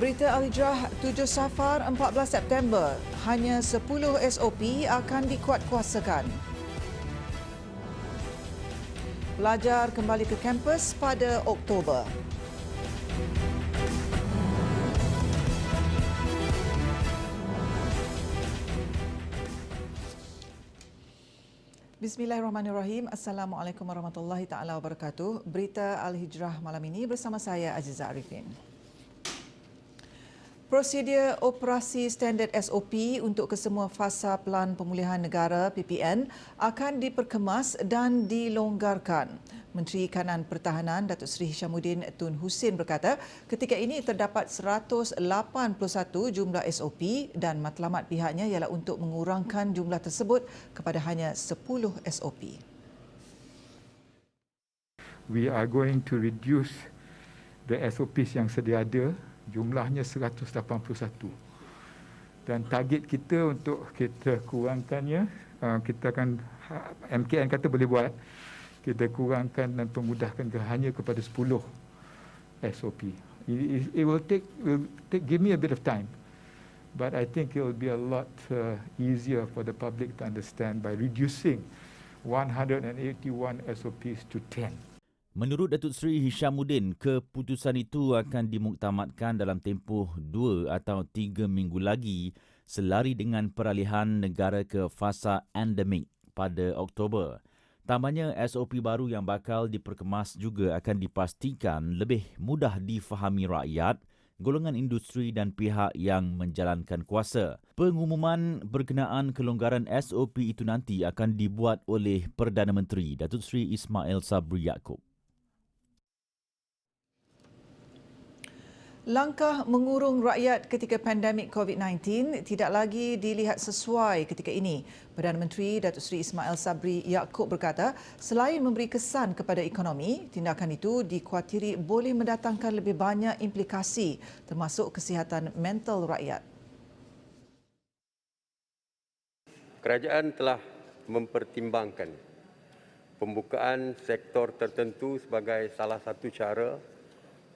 Berita Al-Hijrah 7 Safar 14 September, hanya 10 SOP akan dikuatkuasakan. Pelajar kembali ke kampus pada Oktober. Bismillahirrahmanirrahim. Assalamualaikum warahmatullahi taala wabarakatuh. Berita Al-Hijrah malam ini bersama saya Aziza Arifin. Prosedur operasi standard SOP untuk kesemua fasa Pelan Pemulihan Negara PPN akan diperkemas dan dilonggarkan. Menteri Kanan Pertahanan Datuk Seri Hishamuddin Tun Hussein berkata ketika ini terdapat 181 jumlah SOP dan matlamat pihaknya ialah untuk mengurangkan jumlah tersebut kepada hanya 10 SOP. We are going to reduce the SOPs yang sedia ada, jumlahnya 181. Dan target kita untuk kita kurangkannya, kita akan, MKN kata boleh buat, kita kurangkan dan pemudahkan hanya kepada 10 SOP. It will take give me a bit of time, but I think it will be a lot easier for the public to understand by reducing 181 SOPs to 10. Menurut Datuk Seri Hishamuddin, keputusan itu akan dimuktamadkan dalam tempoh 2 atau 3 minggu lagi selari dengan peralihan negara ke fasa endemik pada Oktober. Tambahnya, SOP baru yang bakal diperkemas juga akan dipastikan lebih mudah difahami rakyat, golongan industri dan pihak yang menjalankan kuasa. Pengumuman berkenaan kelonggaran SOP itu nanti akan dibuat oleh Perdana Menteri Datuk Seri Ismail Sabri Yaakob. Langkah mengurung rakyat ketika pandemik COVID-19 tidak lagi dilihat sesuai ketika ini. Perdana Menteri Datuk Seri Ismail Sabri Yaakob berkata, selain memberi kesan kepada ekonomi, tindakan itu dikhawatiri boleh mendatangkan lebih banyak implikasi termasuk kesihatan mental rakyat. Kerajaan telah mempertimbangkan pembukaan sektor tertentu sebagai salah satu cara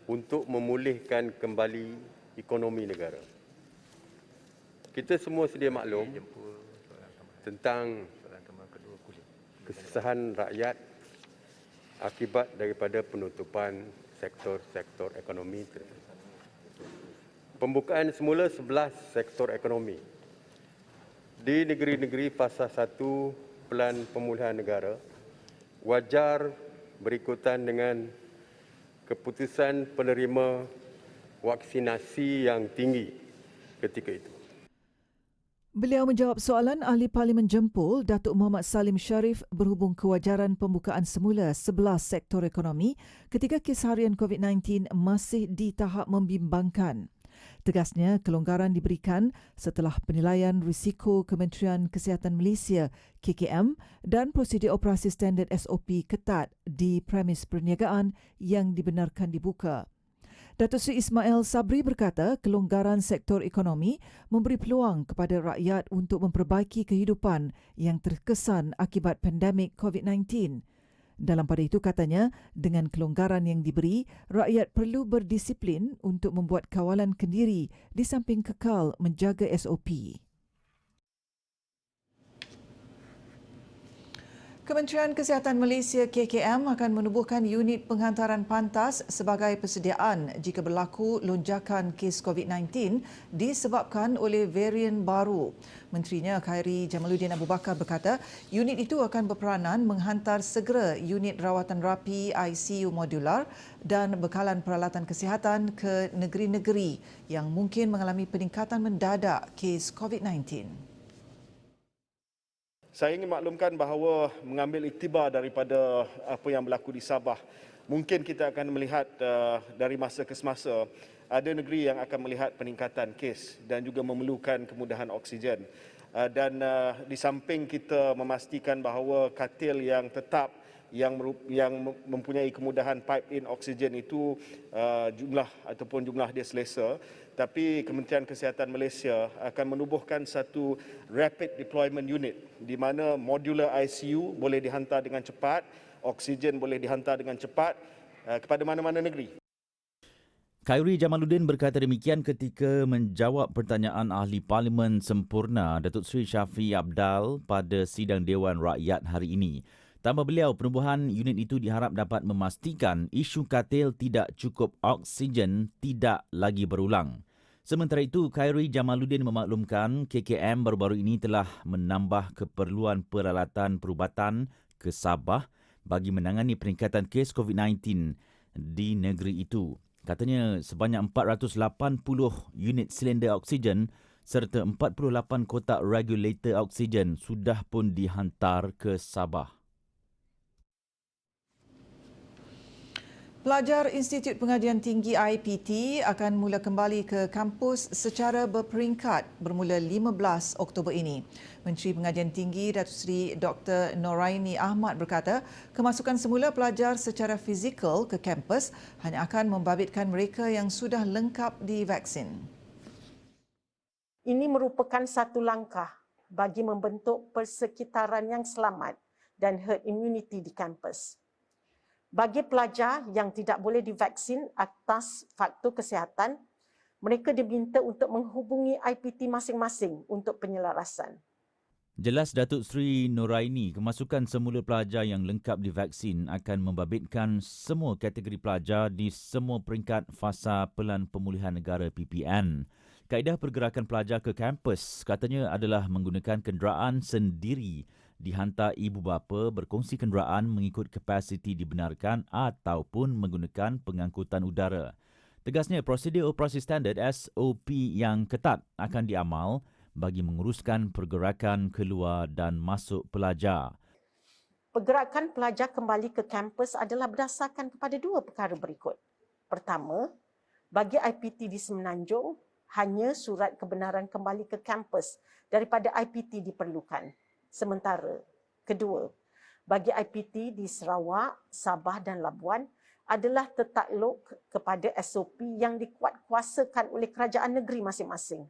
untuk memulihkan kembali ekonomi negara. Kita semua sedia maklum tentang kesusahan rakyat akibat daripada penutupan sektor-sektor ekonomi. Pembukaan semula 11 sektor ekonomi di negeri-negeri fasa 1 Pelan Pemulihan Negara wajar berikutan dengan keputusan penerima vaksinasi yang tinggi ketika itu. Beliau menjawab soalan Ahli Parlimen Jempol, Datuk Muhammad Salim Sharif berhubung kewajaran pembukaan semula 11 sektor ekonomi ketika kes harian COVID-19 masih di tahap membimbangkan. Tegasnya, kelonggaran diberikan setelah penilaian risiko Kementerian Kesihatan Malaysia KKM dan prosedur operasi standard SOP ketat di premis perniagaan yang dibenarkan dibuka. Datuk Seri Ismail Sabri berkata kelonggaran sektor ekonomi memberi peluang kepada rakyat untuk memperbaiki kehidupan yang terkesan akibat pandemik COVID-19. Dalam pada itu katanya, dengan kelonggaran yang diberi, rakyat perlu berdisiplin untuk membuat kawalan kendiri di samping kekal menjaga SOP. Kementerian Kesihatan Malaysia KKM akan menubuhkan unit penghantaran pantas sebagai persediaan jika berlaku lonjakan kes COVID-19 disebabkan oleh varian baru. Menterinya Khairi Jamaluddin Abu Bakar berkata unit itu akan berperanan menghantar segera unit rawatan rapi ICU modular dan bekalan peralatan kesihatan ke negeri-negeri yang mungkin mengalami peningkatan mendadak kes COVID-19. Saya ingin maklumkan bahawa mengambil iktibar daripada apa yang berlaku di Sabah, mungkin kita akan melihat dari masa ke semasa ada negeri yang akan melihat peningkatan kes dan juga memerlukan kemudahan oksigen. Dan di samping kita memastikan bahawa katil yang tetap yang mempunyai kemudahan pipe in oksigen itu jumlah dia selesa, tapi Kementerian Kesihatan Malaysia akan menubuhkan satu rapid deployment unit di mana modular ICU boleh dihantar dengan cepat, oksigen boleh dihantar dengan cepat kepada mana-mana negeri. Khairi Jamaluddin berkata demikian ketika menjawab pertanyaan Ahli Parlimen Sempurna Datuk Seri Shafie Apdal pada sidang Dewan Rakyat hari ini. Tambah beliau, penubuhan unit itu diharap dapat memastikan isu katil tidak cukup oksigen tidak lagi berulang. Sementara itu, Khairi Jamaluddin memaklumkan KKM baru-baru ini telah menambah keperluan peralatan perubatan ke Sabah bagi menangani peningkatan kes COVID-19 di negeri itu. Katanya sebanyak 480 unit silinder oksigen serta 48 kotak regulator oksigen sudah pun dihantar ke Sabah. Pelajar Institut Pengajian Tinggi IPT akan mula kembali ke kampus secara berperingkat bermula 15 Oktober ini. Menteri Pengajian Tinggi Datuk Seri Dr. Noraini Ahmad berkata, kemasukan semula pelajar secara fizikal ke kampus hanya akan membabitkan mereka yang sudah lengkap divaksin. Ini merupakan satu langkah bagi membentuk persekitaran yang selamat dan herd immunity di kampus. Bagi pelajar yang tidak boleh divaksin atas faktor kesihatan, mereka diminta untuk menghubungi IPT masing-masing untuk penyelarasan. Jelas Datuk Seri Noraini, kemasukan semula pelajar yang lengkap divaksin akan membabitkan semua kategori pelajar di semua peringkat fasa Pelan Pemulihan Negara PPN. Kaedah pergerakan pelajar ke kampus katanya adalah menggunakan kenderaan sendiri, dihantar ibu bapa, berkongsi kenderaan mengikut kapasiti dibenarkan ataupun menggunakan pengangkutan udara. Tegasnya, prosedur operasi standard SOP yang ketat akan diamal bagi menguruskan pergerakan keluar dan masuk pelajar. Pergerakan pelajar kembali ke kampus adalah berdasarkan kepada dua perkara berikut. Pertama, bagi IPT di Semenanjung, hanya surat kebenaran kembali ke kampus daripada IPT diperlukan. Sementara, kedua, bagi IPT di Sarawak, Sabah dan Labuan adalah tertakluk kepada SOP yang dikuatkuasakan oleh kerajaan negeri masing-masing.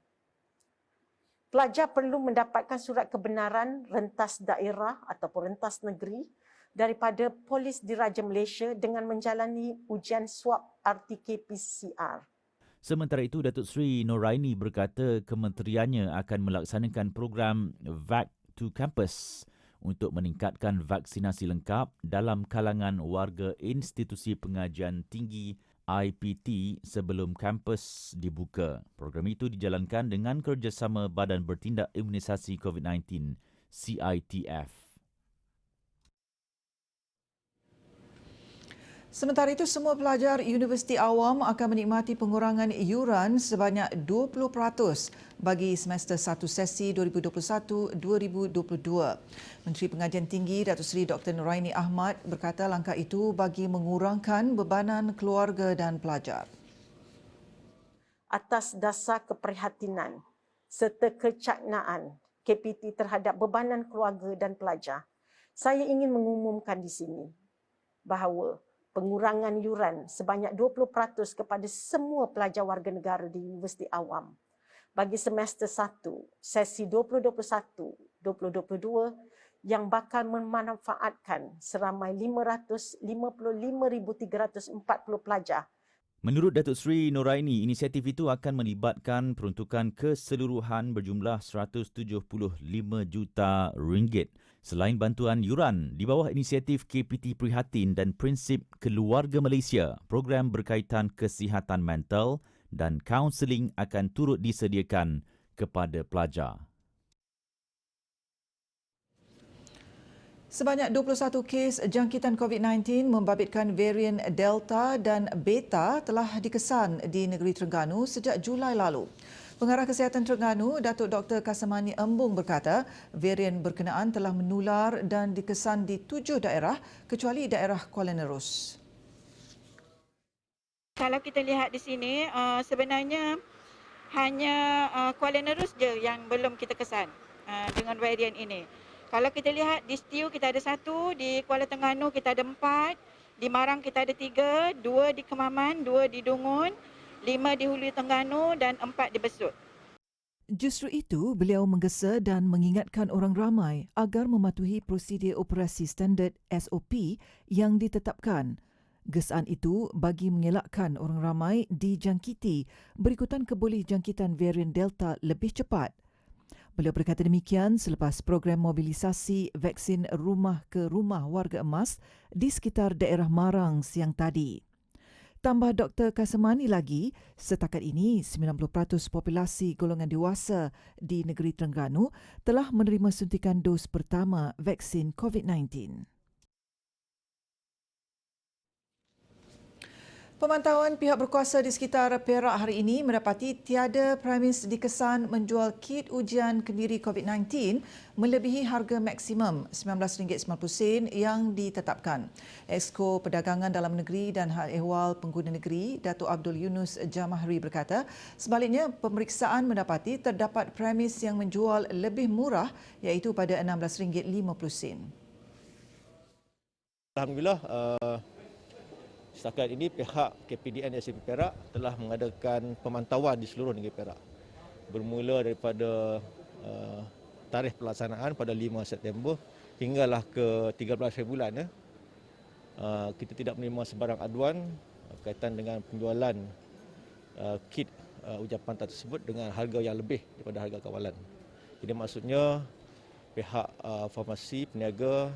Pelajar perlu mendapatkan surat kebenaran rentas daerah ataupun rentas negeri daripada Polis Diraja Malaysia dengan menjalani ujian swab RT-PCR. Sementara itu, Datuk Seri Noraini berkata kementeriannya akan melaksanakan program Vac to Campus untuk meningkatkan vaksinasi lengkap dalam kalangan warga institusi pengajian tinggi IPT sebelum kampus dibuka. Program itu dijalankan dengan kerjasama Badan Bertindak Imunisasi COVID-19 CITF. Sementara itu, semua pelajar Universiti Awam akan menikmati pengurangan yuran sebanyak 20% bagi semester 1 sesi 2021-2022. Menteri Pengajian Tinggi Datuk Seri Dr. Noraini Ahmad berkata langkah itu bagi mengurangkan bebanan keluarga dan pelajar. Atas dasar keprihatinan serta kecaknaan KPT terhadap bebanan keluarga dan pelajar, saya ingin mengumumkan di sini bahawa pengurangan yuran sebanyak 20% kepada semua pelajar warga negara di Universiti Awam bagi semester 1, sesi 2021-2022 yang bakal memanfaatkan seramai 555,340 pelajar. Menurut Datuk Seri Noraini, inisiatif itu akan melibatkan peruntukan keseluruhan berjumlah RM175 juta. Selain bantuan yuran, di bawah inisiatif KPT Prihatin dan Prinsip Keluarga Malaysia, program berkaitan kesihatan mental dan kaunseling akan turut disediakan kepada pelajar. Sebanyak 21 kes jangkitan COVID-19 membabitkan varian Delta dan Beta telah dikesan di negeri Terengganu sejak Julai lalu. Pengarah Kesihatan Terengganu, Datuk Dr. Kasamani Embung berkata, varian berkenaan telah menular dan dikesan di 7 daerah kecuali daerah Kuala Nerus. Kalau kita lihat di sini, sebenarnya hanya Kuala Nerus je yang belum kita kesan dengan varian ini. Kalau kita lihat di Setiu kita ada 1, di Kuala Terengganu kita ada 4, di Marang kita ada 3, 2 di Kemaman, 2 di Dungun, 5 di Hulu Terengganu dan 4 di Besut. Justru itu, beliau menggesa dan mengingatkan orang ramai agar mematuhi prosedur operasi standard SOP yang ditetapkan. Gesaan itu bagi mengelakkan orang ramai dijangkiti berikutan keboleh jangkitan varian Delta lebih cepat. Beliau berkata demikian selepas program mobilisasi vaksin rumah ke rumah warga emas di sekitar daerah Marang siang tadi. Tambah Dr. Kasemani lagi, setakat ini 90% populasi golongan dewasa di negeri Terengganu telah menerima suntikan dos pertama vaksin COVID-19. Pemantauan pihak berkuasa di sekitar Perak hari ini mendapati tiada premis dikesan menjual kit ujian kendiri COVID-19 melebihi harga maksimum RM19.90 yang ditetapkan. Exco Perdagangan Dalam Negeri dan Hal Ehwal Pengguna Negeri, Datuk Abdul Yunus Jamahri berkata, sebaliknya pemeriksaan mendapati terdapat premis yang menjual lebih murah iaitu pada RM16.50. Alhamdulillah, setakat ini pihak KPDN SAP Perak telah mengadakan pemantauan di seluruh negeri Perak. Bermula daripada tarikh pelaksanaan pada 5 September hinggalah ke 13 bulan. Kita tidak menerima sebarang aduan berkaitan dengan penjualan kit ujian pantas tersebut dengan harga yang lebih daripada harga kawalan. Jadi maksudnya pihak farmasi, peniaga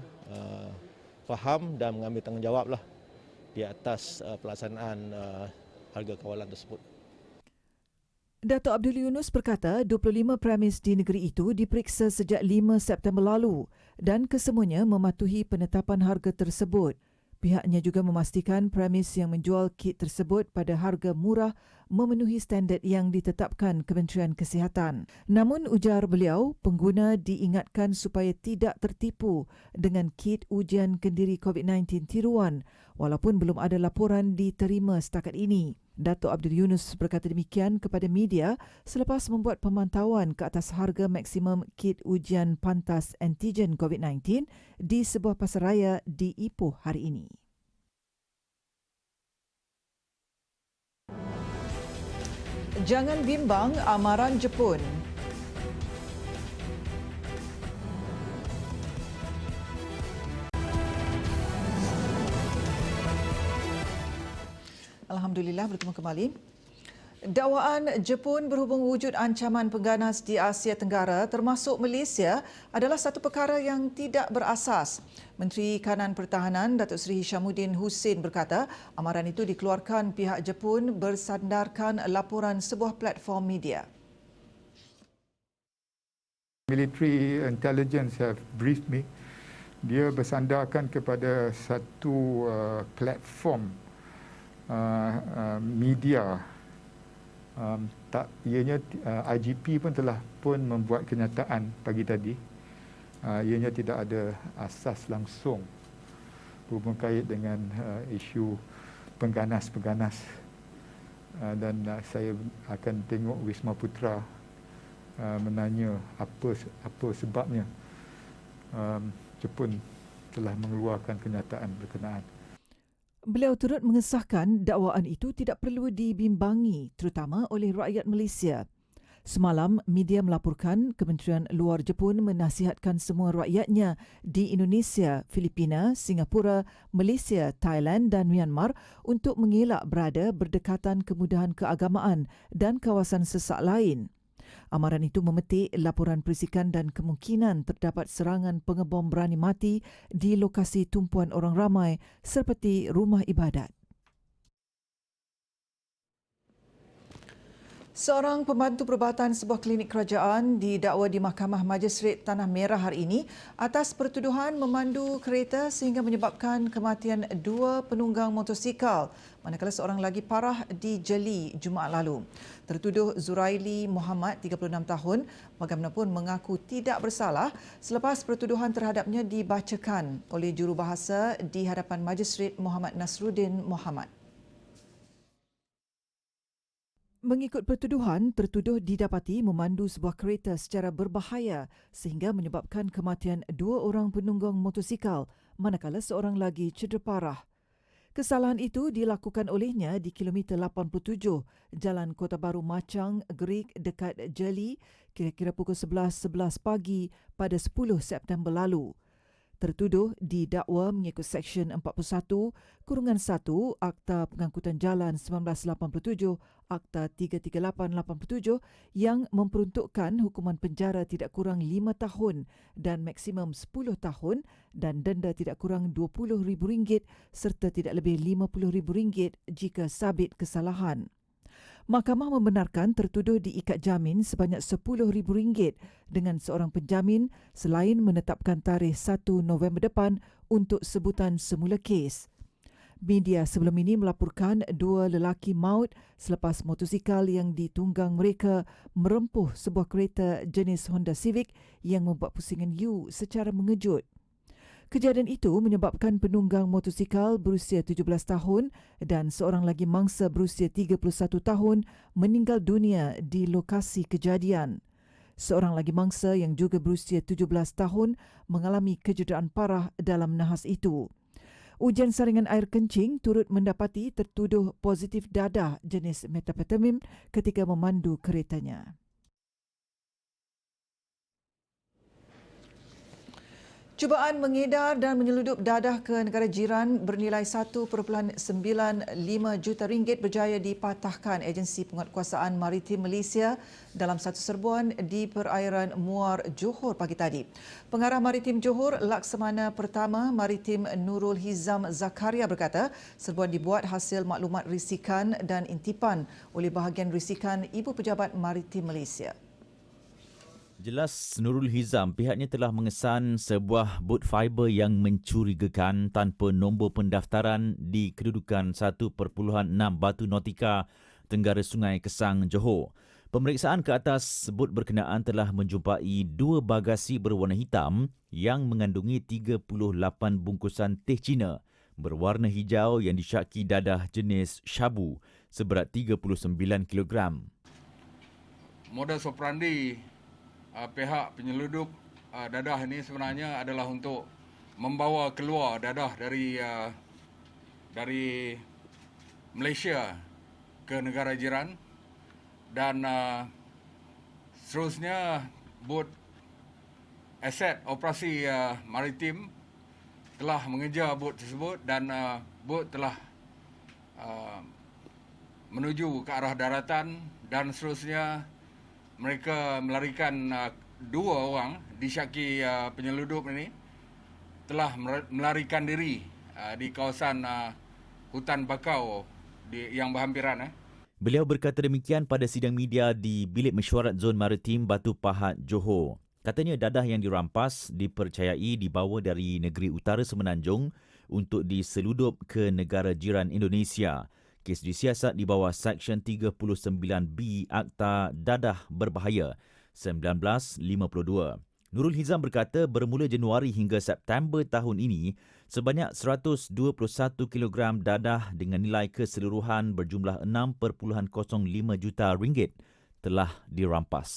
faham dan mengambil tanggungjawablah di atas pelaksanaan harga kawalan tersebut. Datuk Abdul Yunus berkata 25 premis di negeri itu diperiksa sejak 5 September lalu dan kesemuanya mematuhi penetapan harga tersebut. Pihaknya juga memastikan premis yang menjual kit tersebut pada harga murah memenuhi standard yang ditetapkan Kementerian Kesihatan. Namun ujar beliau, pengguna diingatkan supaya tidak tertipu dengan kit ujian kendiri COVID-19 tiruan walaupun belum ada laporan diterima setakat ini. Datuk Abdul Yunus berkata demikian kepada media selepas membuat pemantauan ke atas harga maksimum kit ujian pantas antigen COVID-19 di sebuah pasaraya di Ipoh hari ini. Jangan bimbang amaran Jepun. Alhamdulillah bertemu kembali. Dakwaan Jepun berhubung wujud ancaman pengganas di Asia Tenggara termasuk Malaysia adalah satu perkara yang tidak berasas. Menteri Kanan Pertahanan Datuk Seri Hishamuddin Hussein berkata amaran itu dikeluarkan pihak Jepun bersandarkan laporan sebuah platform media. Military intelligence have briefed me. Dia bersandarkan kepada satu platform media. Ianya IGP pun membuat kenyataan pagi tadi. Ianya tidak ada asas langsung berhubung kait dengan isu pengganas-pengganas. Dan saya akan tengok Wisma Putra menanya apa sebabnya Jepun telah mengeluarkan kenyataan berkenaan. Beliau turut mengesahkan dakwaan itu tidak perlu dibimbangi terutama oleh rakyat Malaysia. Semalam, media melaporkan Kementerian Luar Jepun menasihatkan semua rakyatnya di Indonesia, Filipina, Singapura, Malaysia, Thailand dan Myanmar untuk mengelak berada berdekatan kemudahan keagamaan dan kawasan sesak lain. Amaran itu memetik laporan perisikan dan kemungkinan terdapat serangan pengebom berani mati di lokasi tumpuan orang ramai seperti rumah ibadat. Seorang pembantu perubatan sebuah klinik kerajaan didakwa di Mahkamah Majistret Tanah Merah hari ini atas pertuduhan memandu kereta sehingga menyebabkan kematian 2 penunggang motosikal, manakala seorang lagi parah di Jeli Jumaat lalu. Tertuduh Zuraili Muhammad, 36 tahun, bagaimanapun mengaku tidak bersalah selepas pertuduhan terhadapnya dibacakan oleh jurubahasa di hadapan Majistret Muhammad Nasruddin Muhammad. Mengikut pertuduhan, tertuduh didapati memandu sebuah kereta secara berbahaya sehingga menyebabkan kematian 2 orang penunggang motosikal, manakala seorang lagi cedera parah. Kesalahan itu dilakukan olehnya di kilometer 87 Jalan Kota Baru Macang, Gerik dekat Jeli, kira-kira pukul 11:11 pagi pada 10 September lalu. Tertuduh didakwa mengikut Seksyen 41, Kurungan 1, Akta Pengangkutan Jalan 1987, Akta 33887 yang memperuntukkan hukuman penjara tidak kurang 5 tahun dan maksimum 10 tahun dan denda tidak kurang RM20,000 serta tidak lebih RM50,000 jika sabit kesalahan. Mahkamah membenarkan tertuduh diikat jamin sebanyak RM10,000 dengan seorang penjamin selain menetapkan tarikh 1 November depan untuk sebutan semula kes. Media sebelum ini melaporkan 2 lelaki maut selepas motosikal yang ditunggang mereka merempuh sebuah kereta jenis Honda Civic yang membuat pusingan U secara mengejut. Kejadian itu menyebabkan penunggang motosikal berusia 17 tahun dan seorang lagi mangsa berusia 31 tahun meninggal dunia di lokasi kejadian. Seorang lagi mangsa yang juga berusia 17 tahun mengalami kecederaan parah dalam nahas itu. Ujian saringan air kencing turut mendapati tertuduh positif dadah jenis methamphetamine ketika memandu keretanya. Cubaan mengedar dan menyeludup dadah ke negara jiran bernilai RM1.95 juta berjaya dipatahkan Agensi Penguatkuasaan Maritim Malaysia dalam satu serbuan di perairan Muar Johor pagi tadi. Pengarah Maritim Johor Laksamana Pertama Maritim Nurul Hizam Zakaria berkata, serbuan dibuat hasil maklumat risikan dan intipan oleh bahagian risikan Ibu Pejabat Maritim Malaysia. Jelas Nurul Hizam, pihaknya telah mengesan sebuah bot fiber yang mencurigakan tanpa nombor pendaftaran di kedudukan 1.6 Batu Nautika, Tenggara Sungai Kesang, Johor. Pemeriksaan ke atas bot berkenaan telah menjumpai 2 bagasi berwarna hitam yang mengandungi 38 bungkusan teh Cina berwarna hijau yang disyaki dadah jenis Shabu seberat 39 kilogram. Modus operandi pihak penyeludup dadah ini sebenarnya adalah untuk membawa keluar dadah dari Malaysia ke negara jiran dan seterusnya bot aset operasi maritim telah mengejar bot tersebut dan bot telah menuju ke arah daratan dan seterusnya mereka melarikan 2 orang disyaki penyeludup ini telah melarikan diri di kawasan hutan bakau yang berhampiran. Beliau berkata demikian pada sidang media di Bilik Mesyuarat Zon Maritim Batu Pahat, Johor. Katanya dadah yang dirampas dipercayai dibawa dari negeri utara Semenanjung untuk diseludup ke negara jiran Indonesia. Kes disiasat di bawah Seksyen 39B Akta Dadah Berbahaya 1952. Nurul Hizam berkata bermula Januari hingga September tahun ini, sebanyak 121 kilogram dadah dengan nilai keseluruhan berjumlah RM6.05 juta telah dirampas.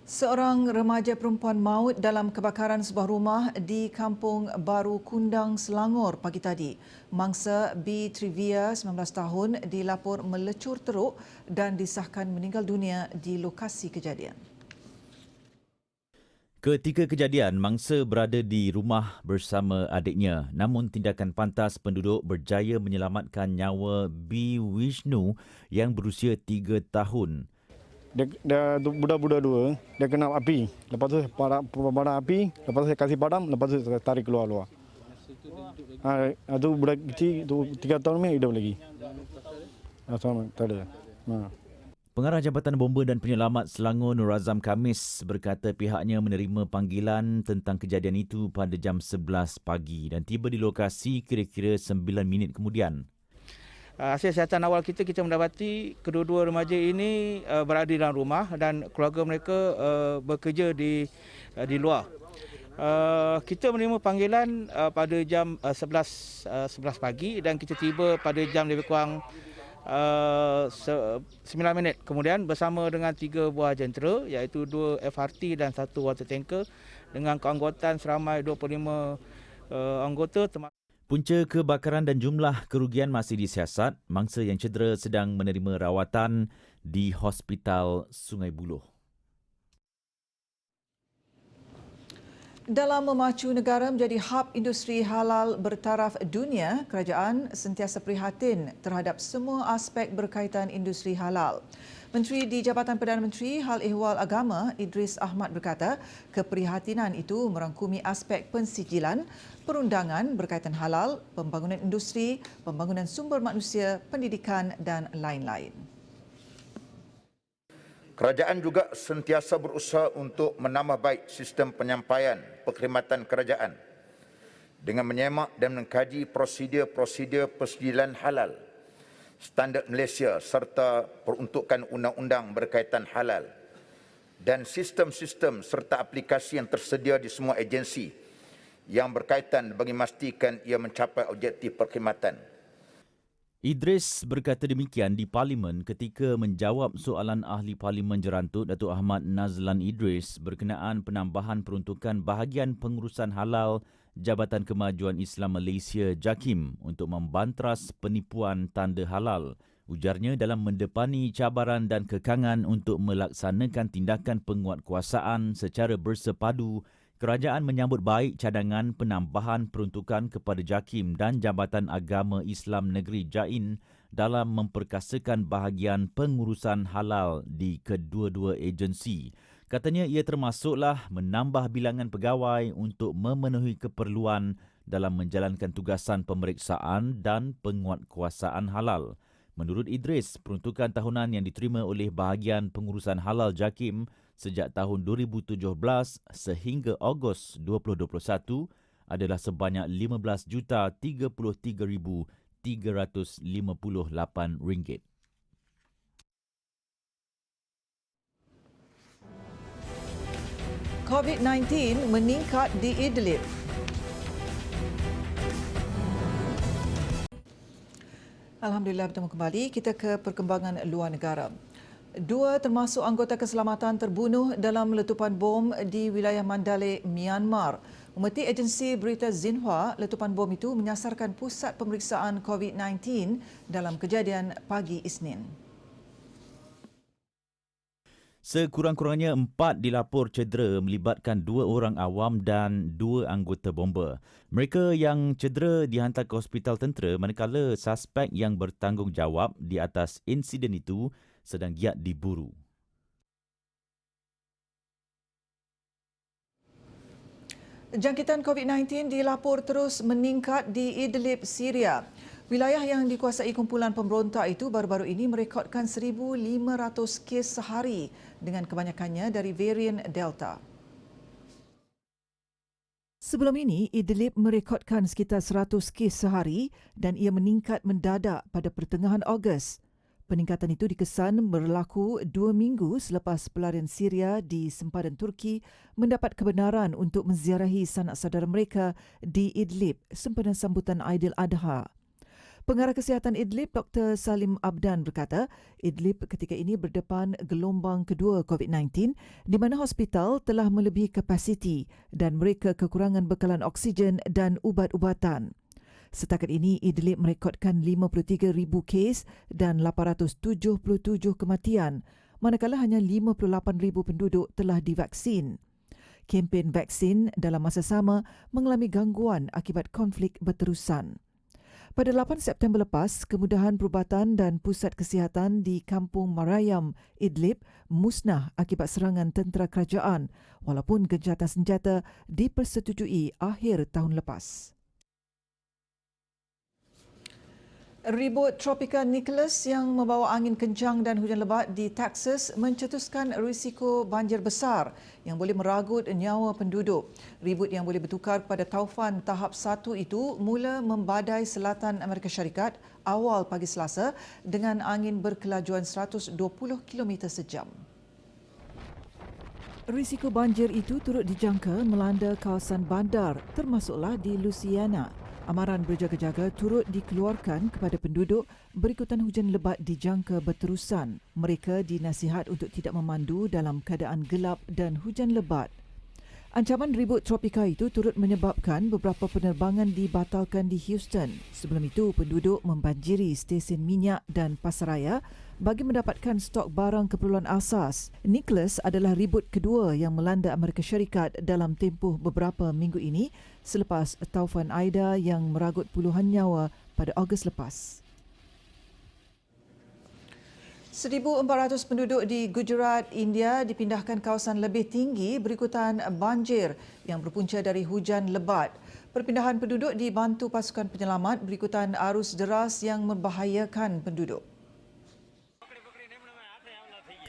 Seorang remaja perempuan maut dalam kebakaran sebuah rumah di Kampung Baru Kundang, Selangor pagi tadi. Mangsa B. Trivia, 19 tahun, dilapor melecur teruk dan disahkan meninggal dunia di lokasi kejadian. Ketika kejadian, mangsa berada di rumah bersama adiknya. Namun tindakan pantas penduduk berjaya menyelamatkan nyawa B. Wishnu yang berusia 3 tahun. Dia budak-budak 2, dia kena api. Lepas tu padam api, lepas tu saya kasih padam, lepas tu saya tarik keluar. Itu budak kecil, tu 3 tahun ni hidup lagi. Tak ada. Pengarah Jabatan Bomba dan Penyelamat Selangor Nur Azam Khamis berkata pihaknya menerima panggilan tentang kejadian itu pada jam 11 pagi dan tiba di lokasi kira-kira 9 minit kemudian. Hasil siasatan awal kita mendapati kedua-dua remaja ini berada dalam rumah dan keluarga mereka bekerja di luar. Kita menerima panggilan pada jam 11 pagi dan kita tiba pada jam lebih kurang 9 minit kemudian bersama dengan 3 buah jentera iaitu 2 FRT dan 1 water tanker dengan keanggotaan seramai 25 anggota. Punca kebakaran dan jumlah kerugian masih disiasat. Mangsa yang cedera sedang menerima rawatan di Hospital Sungai Buloh. Dalam memacu negara menjadi hub industri halal bertaraf dunia, kerajaan sentiasa prihatin terhadap semua aspek berkaitan industri halal. Menteri di Jabatan Perdana Menteri Hal Ehwal Agama Idris Ahmad berkata, keprihatinan itu merangkumi aspek pensijilan, perundangan berkaitan halal, pembangunan industri, pembangunan sumber manusia, pendidikan dan lain-lain. Kerajaan juga sentiasa berusaha untuk menambah baik sistem penyampaian perkhidmatan kerajaan dengan menyemak dan mengkaji prosedur-prosedur persijilan halal, standard Malaysia serta peruntukan undang-undang berkaitan halal dan sistem-sistem serta aplikasi yang tersedia di semua agensi yang berkaitan bagi memastikan ia mencapai objektif perkhidmatan. Idris berkata demikian di Parlimen ketika menjawab soalan Ahli Parlimen Jerantut Datuk Ahmad Nazlan Idris berkenaan penambahan peruntukan bahagian pengurusan halal Jabatan Kemajuan Islam Malaysia JAKIM untuk membantras penipuan tanda halal. Ujarnya dalam mendepani cabaran dan kekangan untuk melaksanakan tindakan penguatkuasaan secara bersepadu, kerajaan menyambut baik cadangan penambahan peruntukan kepada JAKIM dan Jabatan Agama Islam Negeri JAIN dalam memperkasakan bahagian pengurusan halal di kedua-dua agensi. Katanya ia termasuklah menambah bilangan pegawai untuk memenuhi keperluan dalam menjalankan tugasan pemeriksaan dan penguatkuasaan halal. Menurut Idris, peruntukan tahunan yang diterima oleh bahagian pengurusan halal JAKIM sejak tahun 2017 sehingga Ogos 2021 adalah sebanyak RM15,33,358. COVID-19 meningkat di Idlib. Alhamdulillah, bertemu kembali. Kita ke perkembangan luar negara. 2 termasuk anggota keselamatan terbunuh dalam letupan bom di wilayah Mandalay, Myanmar. Umeti agensi berita Xinhua, letupan bom itu menyasarkan pusat pemeriksaan COVID-19 dalam kejadian pagi Isnin. Sekurang-kurangnya 4 dilapor cedera melibatkan 2 orang awam dan 2 anggota bomba. Mereka yang cedera dihantar ke hospital tentera manakala suspek yang bertanggungjawab di atas insiden itu sedang giat diburu. Jangkitan COVID-19 dilapor terus meningkat di Idlib, Syria. Wilayah yang dikuasai kumpulan pemberontak itu baru-baru ini merekodkan 1,500 kes sehari dengan kebanyakannya dari varian Delta. Sebelum ini, Idlib merekodkan sekitar 100 kes sehari dan ia meningkat mendadak pada pertengahan Ogos. Peningkatan itu dikesan berlaku 2 minggu selepas pelarian Syria di sempadan Turki mendapat kebenaran untuk menziarahi sanak saudara mereka di Idlib sempena sambutan Aidiladha. Pengarah Kesihatan Idlib, Dr. Salim Abdan berkata, Idlib ketika ini berdepan gelombang kedua COVID-19 di mana hospital telah melebihi kapasiti dan mereka kekurangan bekalan oksigen dan ubat-ubatan. Setakat ini, Idlib merekodkan 53,000 kes dan 877 kematian, manakala hanya 58,000 penduduk telah divaksin. Kempen vaksin dalam masa sama mengalami gangguan akibat konflik berterusan. Pada 8 September lepas, kemudahan perubatan dan pusat kesihatan di Kampung Marayam, Idlib, musnah akibat serangan tentera kerajaan walaupun gencatan senjata dipersetujui akhir tahun lepas. Ribut tropika Nicholas yang membawa angin kencang dan hujan lebat di Texas mencetuskan risiko banjir besar yang boleh meragut nyawa penduduk. Ribut yang boleh bertukar kepada taufan tahap 1 itu mula membadai selatan Amerika Syarikat awal pagi Selasa dengan angin berkelajuan 120 km sejam. Risiko banjir itu turut dijangka melanda kawasan bandar termasuklah di Louisiana. Amaran berjaga-jaga turut dikeluarkan kepada penduduk berikutan hujan lebat dijangka berterusan. Mereka dinasihat untuk tidak memandu dalam keadaan gelap dan hujan lebat. Ancaman ribut tropika itu turut menyebabkan beberapa penerbangan dibatalkan di Houston. Sebelum itu, penduduk membanjiri stesen minyak dan pasaraya bagi mendapatkan stok barang keperluan asas. Nicholas adalah ribut kedua yang melanda Amerika Syarikat dalam tempoh beberapa minggu ini selepas taufan Aida yang meragut puluhan nyawa pada Ogos lepas. 1,400 penduduk di Gujarat, India dipindahkan kawasan lebih tinggi berikutan banjir yang berpunca dari hujan lebat. Perpindahan penduduk dibantu pasukan penyelamat berikutan arus deras yang membahayakan penduduk.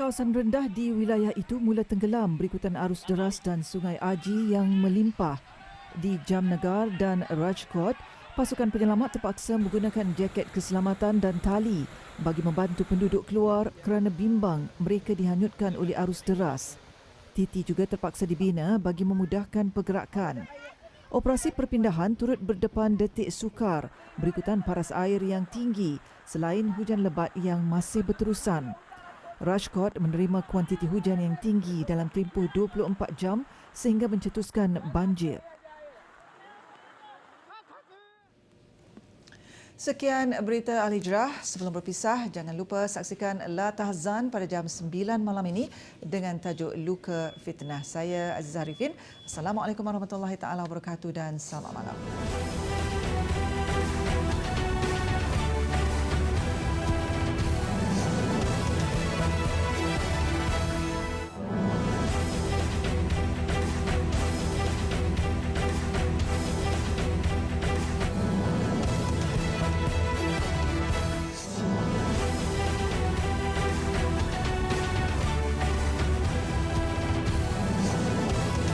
Kawasan rendah di wilayah itu mula tenggelam berikutan arus deras dan sungai Aji yang melimpah. Di Jamnagar dan Rajkot, pasukan penyelamat terpaksa menggunakan jaket keselamatan dan tali bagi membantu penduduk keluar kerana bimbang mereka dihanyutkan oleh arus deras. Titi juga terpaksa dibina bagi memudahkan pergerakan. Operasi perpindahan turut berdepan detik sukar berikutan paras air yang tinggi selain hujan lebat yang masih berterusan. Rajkot menerima kuantiti hujan yang tinggi dalam tempoh 24 jam sehingga mencetuskan banjir. Sekian berita Al-Hijrah. Sebelum berpisah, jangan lupa saksikan La Tahzan pada jam 9 malam ini dengan tajuk Luka Fitnah. Saya Azizah Arifin. Assalamualaikum warahmatullahi taala wabarakatuh dan selamat malam.